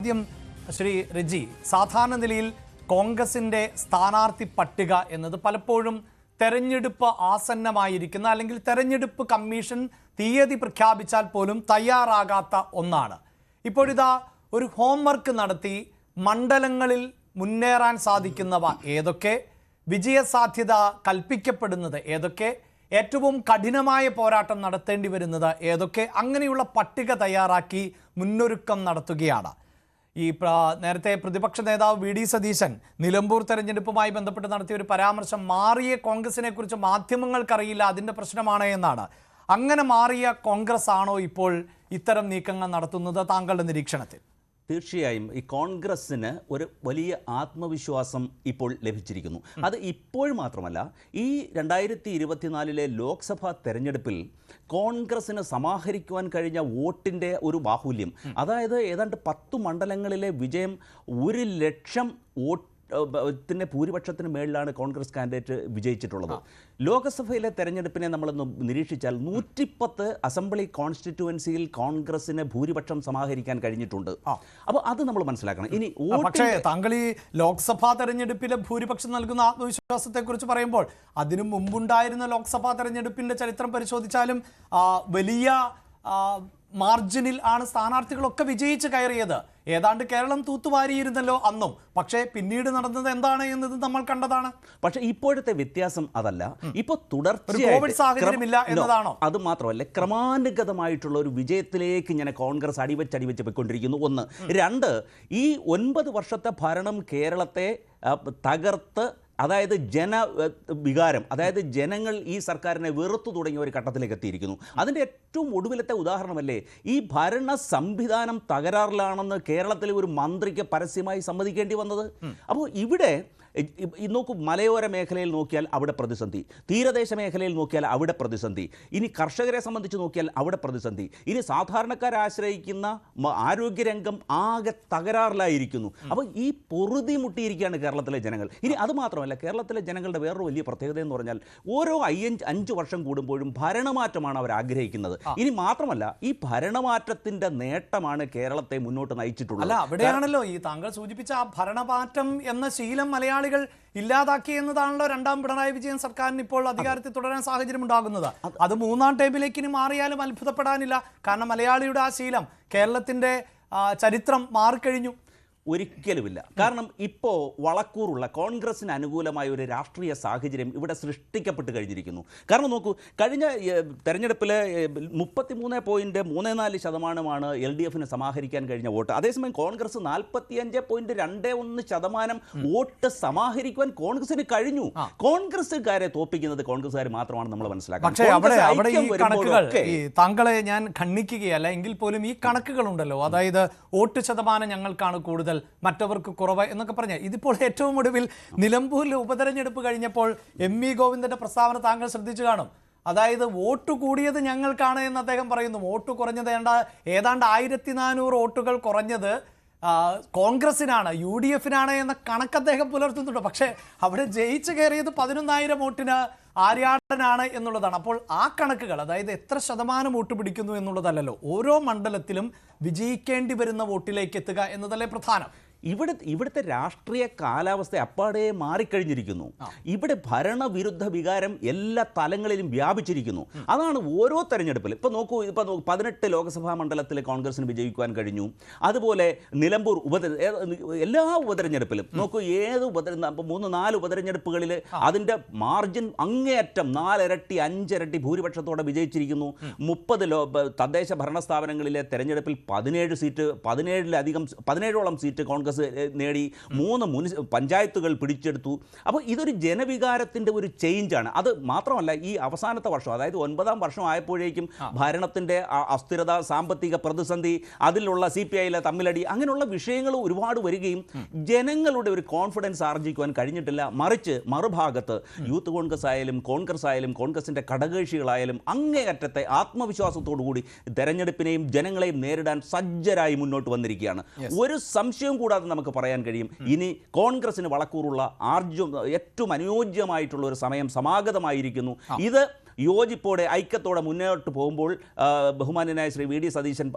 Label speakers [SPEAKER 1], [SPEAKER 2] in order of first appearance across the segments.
[SPEAKER 1] ആദ്യം ശ്രീ റിജി, സാധാരണ നിലയിൽ കോൺഗ്രസിന്റെ സ്ഥാനാർത്ഥി പട്ടിക എന്നത് പലപ്പോഴും തെരഞ്ഞെടുപ്പ് ആസന്നമായിരിക്കുന്ന അല്ലെങ്കിൽ തെരഞ്ഞെടുപ്പ് കമ്മീഷൻ തീയതി പ്രഖ്യാപിച്ചാൽ പോലും തയ്യാറാകാത്ത ഒന്നാണ്. ഇപ്പോഴിതാ ഒരു ഹോംവർക്ക് നടത്തി മണ്ഡലങ്ങളിൽ മുന്നേറാൻ സാധിക്കുന്നവ ഏതൊക്കെ, വിജയസാധ്യത കൽപ്പിക്കപ്പെടുന്നത് ഏതൊക്കെ, ഏറ്റവും കഠിനമായ പോരാട്ടം നടത്തേണ്ടി വരുന്നത് ഏതൊക്കെ, അങ്ങനെയുള്ള പട്ടിക തയ്യാറാക്കി മുന്നൊരുക്കം നടത്തുകയാണ്. ഈ നേരത്തെ പ്രതിപക്ഷ നേതാവ് വി ഡി സതീശൻ നിലമ്പൂർ തെരഞ്ഞെടുപ്പുമായി ബന്ധപ്പെട്ട് നടത്തിയ ഒരു പരാമർശം മാറിയ കോൺഗ്രസിനെ കുറിച്ച് മാധ്യമങ്ങൾക്കറിയില്ല, അതിൻ്റെ പ്രശ്നമാണ് എന്നാണ്. അങ്ങനെ മാറിയ കോൺഗ്രസ് ആണോ ഇപ്പോൾ ഇത്തരം നീക്കങ്ങൾ നടത്തുന്നത് താങ്കളുടെ നിരീക്ഷണത്തിൽ?
[SPEAKER 2] തീർച്ചയായും ഈ കോൺഗ്രസ്സിന് ഒരു വലിയ ആത്മവിശ്വാസം ഇപ്പോൾ ലഭിച്ചിരിക്കുന്നു. അത് ഇപ്പോൾ മാത്രമല്ല, ഈ 2024 ലോക്സഭാ തെരഞ്ഞെടുപ്പിൽ കോൺഗ്രസ്സിന് സമാഹരിക്കുവാൻ കഴിഞ്ഞ വോട്ടിൻ്റെ ഒരു ബാഹുല്യം, അതായത് ഏതാണ്ട് 10 മണ്ഡലങ്ങളിലെ വിജയം 1,00,000 വോട്ടിൻ്റെ ഭൂരിപക്ഷത്തിന് മേളിലാണ് കോൺഗ്രസ് കാൻഡിഡേറ്റ് വിജയിച്ചിട്ടുള്ളത്. ലോക്സഭയിലെ തെരഞ്ഞെടുപ്പിനെ നമ്മളൊന്ന് നിരീക്ഷിച്ചാൽ 110 അസംബ്ലി കോൺസ്റ്റിറ്റ്യുവൻസിയിൽ കോൺഗ്രസിന് ഭൂരിപക്ഷം സമാഹരിക്കാൻ കഴിഞ്ഞിട്ടുണ്ട്. അപ്പോൾ അത് നമ്മൾ മനസ്സിലാക്കണം. ഇനി
[SPEAKER 1] പക്ഷേ താങ്കൾ ഈ ലോക്സഭാ തെരഞ്ഞെടുപ്പിലെ ഭൂരിപക്ഷം നൽകുന്ന ആത്മവിശ്വാസത്തെ കുറിച്ച് പറയുമ്പോൾ അതിനു മുമ്പുണ്ടായിരുന്ന ലോക്സഭാ തെരഞ്ഞെടുപ്പിന്റെ ചരിത്രം പരിശോധിച്ചാലും വലിയ മാർജിനിൽ ആണ് സ്ഥാനാർത്ഥികളൊക്കെ വിജയിച്ച് കയറിയത്. ഏതാണ്ട് കേരളം തൂത്തുവാരിയിരുന്നല്ലോ അന്നും. പക്ഷേ പിന്നീട് നടന്നത് എന്താണ് എന്നത് നമ്മൾ കണ്ടതാണ്.
[SPEAKER 2] പക്ഷേ ഇപ്പോഴത്തെ വ്യത്യാസം അതല്ല. ഇപ്പോൾ
[SPEAKER 1] കോവിഡ് സാഹചര്യമില്ല എന്നതാണോ?
[SPEAKER 2] അത് മാത്രമല്ല, ക്രമാനുഗതമായിട്ടുള്ള ഒരു വിജയത്തിലേക്ക് ഇങ്ങനെ കോൺഗ്രസ് അടിവെച്ച് പോയിക്കൊണ്ടിരിക്കുന്നു. 1. 2, ഈ 9 വർഷത്തെ ഭരണം കേരളത്തെ തകർത്ത്, അതായത് ജനവികാരം, അതായത് ജനങ്ങൾ ഈ സർക്കാരിനെ വെറുത്തു തുടങ്ങിയ ഒരു ഘട്ടത്തിലേക്ക് എത്തിയിരിക്കുന്നു. അതിൻ്റെ ഏറ്റവും ഒടുവിലത്തെ ഉദാഹരണമല്ലേ ഈ ഭരണ സംവിധാനം തകരാറിലാണെന്ന് കേരളത്തിലെ ഒരു മന്ത്രിക്ക് പരസ്യമായി സമ്മതിക്കേണ്ടി വന്നത്. അപ്പോൾ ഇവിടെ നോക്കൂ, മലയോര മേഖലയിൽ നോക്കിയാൽ അവിടെ പ്രതിസന്ധി, തീരദേശ മേഖലയിൽ നോക്കിയാൽ അവിടെ പ്രതിസന്ധി, ഇനി കർഷകരെ സംബന്ധിച്ച് നോക്കിയാൽ അവിടെ പ്രതിസന്ധി, ഇനി സാധാരണക്കാരെ ആശ്രയിക്കുന്ന ആരോഗ്യരംഗം ആകെ തകരാറിലായിരിക്കുന്നു. അപ്പോൾ ഈ പൊറുതി മുട്ടിയിരിക്കുകയാണ് കേരളത്തിലെ ജനങ്ങൾ. ഇനി അതുമാത്രമല്ല, കേരളത്തിലെ ജനങ്ങളുടെ വേറൊരു വലിയ പ്രത്യേകത എന്ന് പറഞ്ഞാൽ ഓരോ 5 വർഷം കൂടുമ്പോഴും ഭരണമാറ്റമാണ് അവർ ആഗ്രഹിക്കുന്നത്. ഇനി മാത്രമല്ല, ഈ ഭരണമാറ്റത്തിൻ്റെ നേട്ടമാണ് കേരളത്തെ മുന്നോട്ട് നയിച്ചിട്ടുള്ളത്.
[SPEAKER 1] അല്ല, അവിടെയാണല്ലോ ഈ താങ്കൾ സൂചിപ്പിച്ച ആ ഭരണമാറ്റം എന്ന ശീലം മലയാളികൾ ഇല്ലാതാക്കി എന്നതാണല്ലോ 2ാം പിണറായി വിജയൻ സർക്കാരിന് ഇപ്പോൾ അധികാരത്തിൽ തുടരാൻ സാഹചര്യം ഉണ്ടാകുന്നത്. അത് 3ാം ടേബിളിലേക്ക് ഇനി മാറിയാലും അത്ഭുതപ്പെടാനില്ല. കാരണം മലയാളിയുടെ ആ ശീലം, കേരളത്തിന്റെ ചരിത്രം മാറിക്കഴിഞ്ഞു.
[SPEAKER 2] ഒരിക്കലുമില്ല. കാരണം ഇപ്പോൾ വളക്കൂറുള്ള കോൺഗ്രസിന് അനുകൂലമായ ഒരു രാഷ്ട്രീയ സാഹചര്യം ഇവിടെ സൃഷ്ടിക്കപ്പെട്ട് കഴിഞ്ഞിരിക്കുന്നു. നോക്കൂ, കഴിഞ്ഞ തെരഞ്ഞെടുപ്പിൽ 33.34% LDFന് സമാഹരിക്കാൻ കഴിഞ്ഞ വോട്ട്. അതേസമയം കോൺഗ്രസ് 45.21% വോട്ട് സമാഹരിക്കുവാൻ കോൺഗ്രസിന് കഴിഞ്ഞു. കോൺഗ്രസ്സുകാരെ തോപ്പിക്കുന്നത് കോൺഗ്രസ്സുകാർ മാത്രമാണ് നമ്മൾ മനസ്സിലാക്കുന്നത്.
[SPEAKER 1] താങ്കളെ ഞാൻ ഖണ്ഡിക്കുകയല്ല, എങ്കിൽ പോലും ഈ കണക്കുകളുണ്ടല്ലോ, അതായത് വോട്ട് ശതമാനം ഞങ്ങൾക്കാണ് കൂടുതൽ, മറ്റവർക്ക് കുറവ് എന്നൊക്കെ പറഞ്ഞ ഇതിപ്പോൾ ഏറ്റവും ഒടുവിൽ നിലമ്പൂരിലെ ഉപതെരഞ്ഞെടുപ്പ് കഴിഞ്ഞപ്പോൾ ME ഗോവിന്ദന്റെ പ്രസ്താവന താങ്കൾ ശ്രദ്ധിച്ചു കാണും. അതായത് വോട്ട് കൂടിയത് ഞങ്ങൾക്കാണ് എന്ന് അദ്ദേഹം പറയുന്നു. വോട്ട് കുറഞ്ഞത് ഏതാണ്ട് 1400 വോട്ടുകൾ കുറഞ്ഞത് കോൺഗ്രസിനാണ്, UDFനാണ് എന്ന കണക്ക് അദ്ദേഹം പുലർത്തുന്നുണ്ട്. പക്ഷേ അവിടെ ജയിച്ചു കയറിയത് 11,000 വോട്ടിന് ആര്യാടനാണ് എന്നുള്ളതാണ്. അപ്പോൾ ആ കണക്കുകൾ, അതായത് എത്ര ശതമാനം വോട്ട് പിടിക്കുന്നു എന്നുള്ളതല്ലല്ലോ, ഓരോ മണ്ഡലത്തിലും വിജയിക്കേണ്ടി വരുന്ന വോട്ടിലേക്ക് എത്തുക എന്നതല്ലേ പ്രധാനം.
[SPEAKER 2] ഇവിടുത്തെ രാഷ്ട്രീയ കാലാവസ്ഥ അപ്പാടെ മാറിക്കഴിഞ്ഞിരിക്കുന്നു. ഇവിടെ ഭരണവിരുദ്ധ വികാരം എല്ലാ തലങ്ങളിലും വ്യാപിച്ചിരിക്കുന്നു. അതാണ് ഓരോ തെരഞ്ഞെടുപ്പിലും. ഇപ്പോൾ നോക്കൂ, 18 ലോക്സഭാ മണ്ഡലത്തിൽ കോൺഗ്രസിന് വിജയിക്കുവാൻ കഴിഞ്ഞു. അതുപോലെ നിലമ്പൂർ എല്ലാ ഉപതെരഞ്ഞെടുപ്പിലും നോക്കൂ, 3-4 ഉപതെരഞ്ഞെടുപ്പുകളിൽ അതിൻ്റെ മാർജിൻ അങ്ങേയറ്റം 4 ഇരട്ടി 5 ഇരട്ടി ഭൂരിപക്ഷത്തോടെ വിജയിച്ചിരിക്കുന്നു. 30 തദ്ദേശ ഭരണ സ്ഥാപനങ്ങളിലെ തെരഞ്ഞെടുപ്പിൽ 17ഓളം സീറ്റ് കോൺഗ്രസ് നേടി, 3 പഞ്ചായത്തുകൾ പിടിച്ചെടുത്തു. അപ്പോൾ ഇതൊരു ജനവികാരത്തിൻ്റെ ഒരു ചേഞ്ചാണ്. അത് മാത്രമല്ല, ഈ അവസാനത്തെ വർഷം, അതായത് 9ാം വർഷം ആയപ്പോഴേക്കും ഭരണത്തിൻ്റെ അസ്ഥിരത, സാമ്പത്തിക പ്രതിസന്ധി, അതിലുള്ള CPIയിലെ തമ്മിലടി, അങ്ങനെയുള്ള വിഷയങ്ങൾ ഒരുപാട് വരികയും ജനങ്ങളുടെ ഒരു കോൺഫിഡൻസ് ആർജിക്കുവാൻ കഴിഞ്ഞിട്ടില്ല. മറിച്ച് മറുഭാഗത്ത് യൂത്ത് കോൺഗ്രസ് ആയാലും കോൺഗ്രസിൻ്റെ ഘടകകക്ഷികളായാലും അങ്ങേയറ്റത്തെ ആത്മവിശ്വാസത്തോടു കൂടി തെരഞ്ഞെടുപ്പിനെയും ജനങ്ങളെയും നേരിടാൻ സജ്ജരായി മുന്നോട്ട് വന്നിരിക്കുകയാണ്. ഒരു സംശയവും കൂടാതെ നമുക്ക് പറയാൻ കഴിയും, ഇനി കോൺഗ്രസിന് വളക്കൂറുള്ള ഏറ്റവും അനുയോജ്യമായിട്ടുള്ള ഒരു സമയം സമാഗതമായിരിക്കുന്നു. ഇത് യോജിപ്പോടെ ഐക്യത്തോടെ മുന്നോട്ട് പോകുമ്പോൾ ബഹുമാന്യനായ ശ്രീ വി ഡി സതീശൻ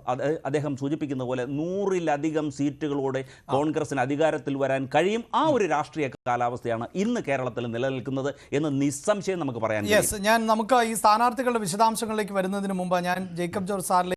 [SPEAKER 2] അദ്ദേഹം സൂചിപ്പിക്കുന്ന പോലെ 100-ലധികം സീറ്റുകളോടെ കോൺഗ്രസിന് അധികാരത്തിൽ വരാൻ കഴിയും. ആ ഒരു രാഷ്ട്രീയ കാലാവസ്ഥയാണ് ഇന്ന് കേരളത്തിൽ നിലനിൽക്കുന്നത് എന്ന് നിസ്സംശയം നമുക്ക് പറയാൻ കഴിയും.
[SPEAKER 1] നമുക്ക് ഈ സ്ഥാനാർത്ഥികളുടെ വിശദാംശങ്ങളിലേക്ക് വരുന്നതിന് മുമ്പ് ഞാൻ ജേക്കബ് ജോർജ് സാറിലേക്ക്